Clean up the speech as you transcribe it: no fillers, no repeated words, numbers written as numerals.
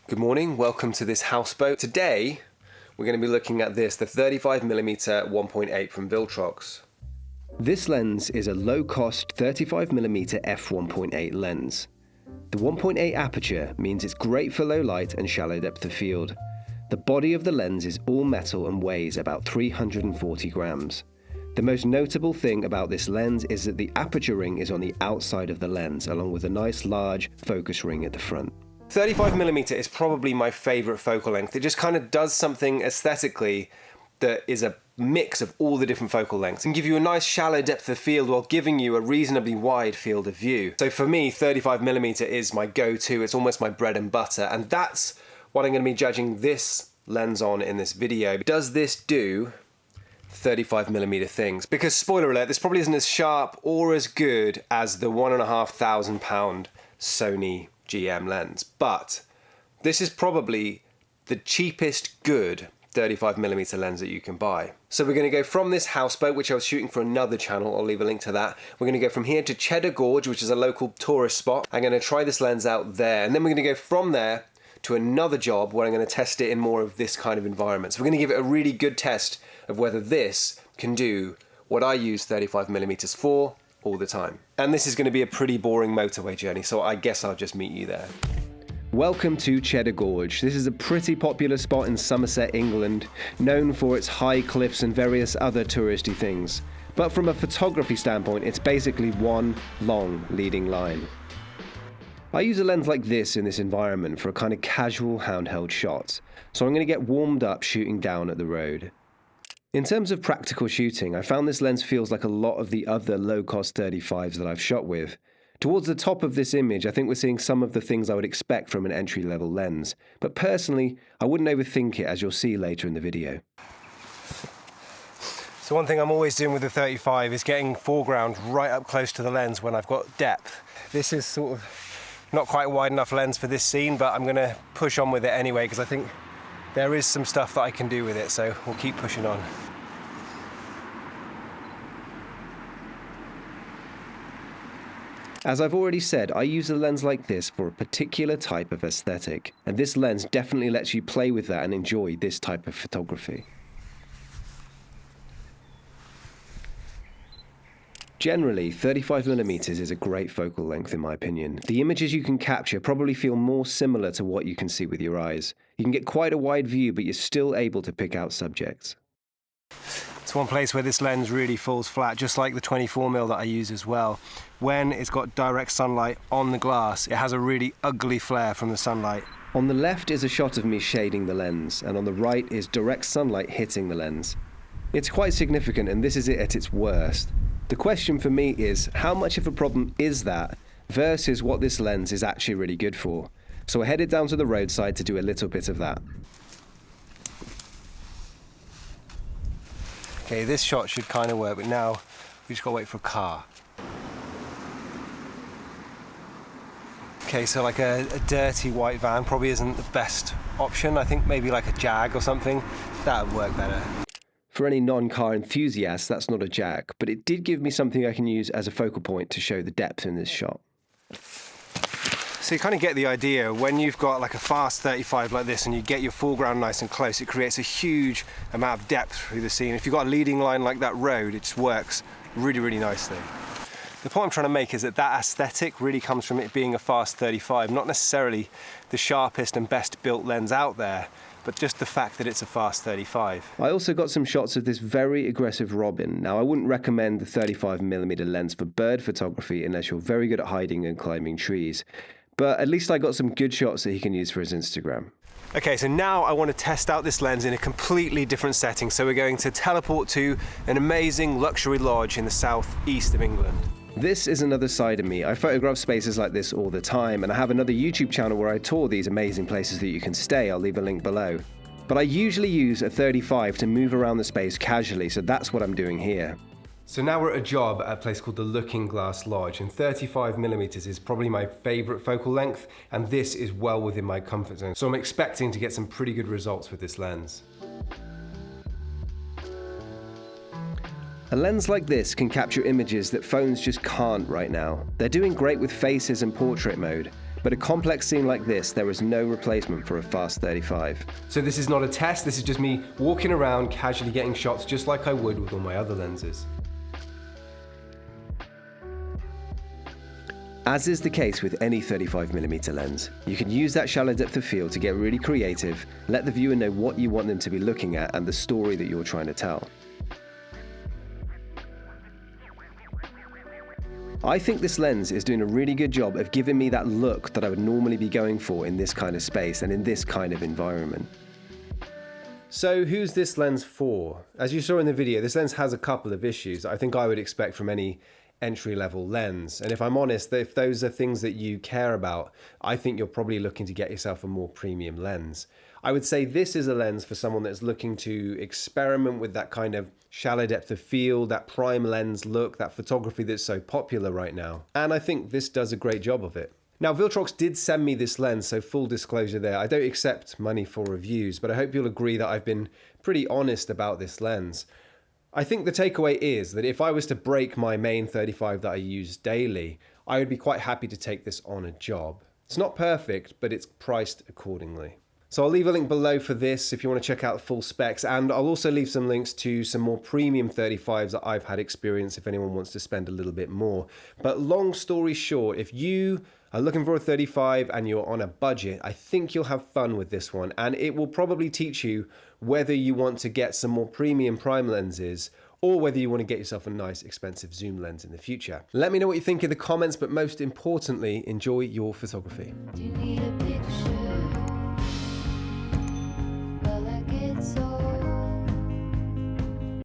Good morning, welcome to this houseboat. Today, we're going to be looking at this, the 35mm 1.8 from Viltrox. This lens is a low-cost 35mm f1.8 lens. The 1.8 aperture means it's great for low light and shallow depth of field. The body of the lens is all metal and weighs about 340 grams. The most notable thing about this lens is that the aperture ring is on the outside of the lens, along with a nice large focus ring at the front. 35mm is probably my favorite focal length. It just kind of does something aesthetically that is a mix of all the different focal lengths and give you a nice shallow depth of field while giving you a reasonably wide field of view. So for me, 35mm is my go-to. It's almost my bread and butter, and that's what I'm going to be judging this lens on in this video. Does this do 35mm things? Because spoiler alert, this probably isn't as sharp or as good as the £1,500 Sony GM lens, but this is probably the cheapest good 35mm lens that you can buy. So we're going to go from this houseboat, which I was shooting for another channel, I'll leave a link to that. We're going to go from here to Cheddar Gorge, which is a local tourist spot. I'm going to try this lens out there, and then we're going to go from there to another job where I'm going to test it in more of this kind of environment. So we're going to give it a really good test of whether this can do what I use 35mm for all the time. And this is going to be a pretty boring motorway journey, so I guess I'll just meet you there. Welcome to Cheddar Gorge. This is a pretty popular spot in Somerset, England, known for its high cliffs and various other touristy things. But from a photography standpoint, it's basically one long leading line. I use a lens like this in this environment for a kind of casual handheld shot, so I'm going to get warmed up shooting down at the road. In terms of practical shooting, I found this lens feels like a lot of the other low-cost 35s that I've shot with. Towards the top of this image, I think we're seeing some of the things I would expect from an entry-level lens, but personally, I wouldn't overthink it, as you'll see later in the video. So one thing I'm always doing with the 35 is getting foreground right up close to the lens when I've got depth. This is sort of not quite wide enough lens for this scene, but I'm going to push on with it anyway, because I think there is some stuff that I can do with it, so we'll keep pushing on. As I've already said, I use a lens like this for a particular type of aesthetic, and this lens definitely lets you play with that and enjoy this type of photography. Generally, 35mm is a great focal length in my opinion. The images you can capture probably feel more similar to what you can see with your eyes. You can get quite a wide view, but you're still able to pick out subjects. It's one place where this lens really falls flat, just like the 24mm that I use as well. When it's got direct sunlight on the glass, it has a really ugly flare from the sunlight. On the left is a shot of me shading the lens, and on the right is direct sunlight hitting the lens. It's quite significant, and this is it at its worst. The question for me is, how much of a problem is that versus what this lens is actually really good for? So we're headed down to the roadside to do a little bit of that. Okay, this shot should kind of work, but now we just gotta wait for a car. Okay, so like a dirty white van probably isn't the best option. I think maybe like a Jag or something, that would work better. For any non-car enthusiasts, that's not a Jag, but it did give me something I can use as a focal point to show the depth in this shot. So you kind of get the idea, when you've got like a fast 35 like this and you get your foreground nice and close, it creates a huge amount of depth through the scene. If you've got a leading line like that road, it just works really, really nicely. The point I'm trying to make is that that aesthetic really comes from it being a fast 35, not necessarily the sharpest and best built lens out there, but just the fact that it's a fast 35. I also got some shots of this very aggressive robin. Now, I wouldn't recommend the 35mm lens for bird photography unless you're very good at hiding and climbing trees. But at least I got some good shots that he can use for his Instagram. Okay, so now I want to test out this lens in a completely different setting. So we're going to teleport to an amazing luxury lodge in the southeast of England. This is another side of me. I photograph spaces like this all the time, and I have another YouTube channel where I tour these amazing places that you can stay. I'll leave a link below. But I usually use a 35 to move around the space casually, so that's what I'm doing here. So now we're at a job at a place called the Looking Glass Lodge, and 35mm is probably my favorite focal length, and this is well within my comfort zone. So I'm expecting to get some pretty good results with this lens. A lens like this can capture images that phones just can't right now. They're doing great with faces and portrait mode, But a complex scene like this, there is no replacement for a fast 35. So this is not a test, this is just me walking around casually getting shots just like I would with all my other lenses. As is the case with any 35mm lens, you can use that shallow depth of field to get really creative, let the viewer know what you want them to be looking at and the story that you're trying to tell. I think this lens is doing a really good job of giving me that look that I would normally be going for in this kind of space and in this kind of environment. So who's this lens for? As you saw in the video, this lens has a couple of issues I think I would expect from any entry-level lens. And if I'm honest, if those are things that you care about, I think you're probably looking to get yourself a more premium lens. I would say this is a lens for someone that's looking to experiment with that kind of shallow depth of field, that prime lens look, that photography that's so popular right now. And I think this does a great job of it. Now, Viltrox did send me this lens, so full disclosure there. I don't accept money for reviews, but I hope you'll agree that I've been pretty honest about this lens. I think the takeaway is that if I was to break my main 35 that I use daily, I would be quite happy to take this on a job. It's not perfect, but it's priced accordingly. So I'll leave a link below for this if you want to check out the full specs, and I'll also leave some links to some more premium 35s that I've had experience if anyone wants to spend a little bit more. But long story short, if you are looking for a 35 and you're on a budget, I think you'll have fun with this one, and it will probably teach you whether you want to get some more premium prime lenses or whether you want to get yourself a nice expensive zoom lens in the future. Let me know what you think in the comments, but most importantly, enjoy your photography. Do you need a picture?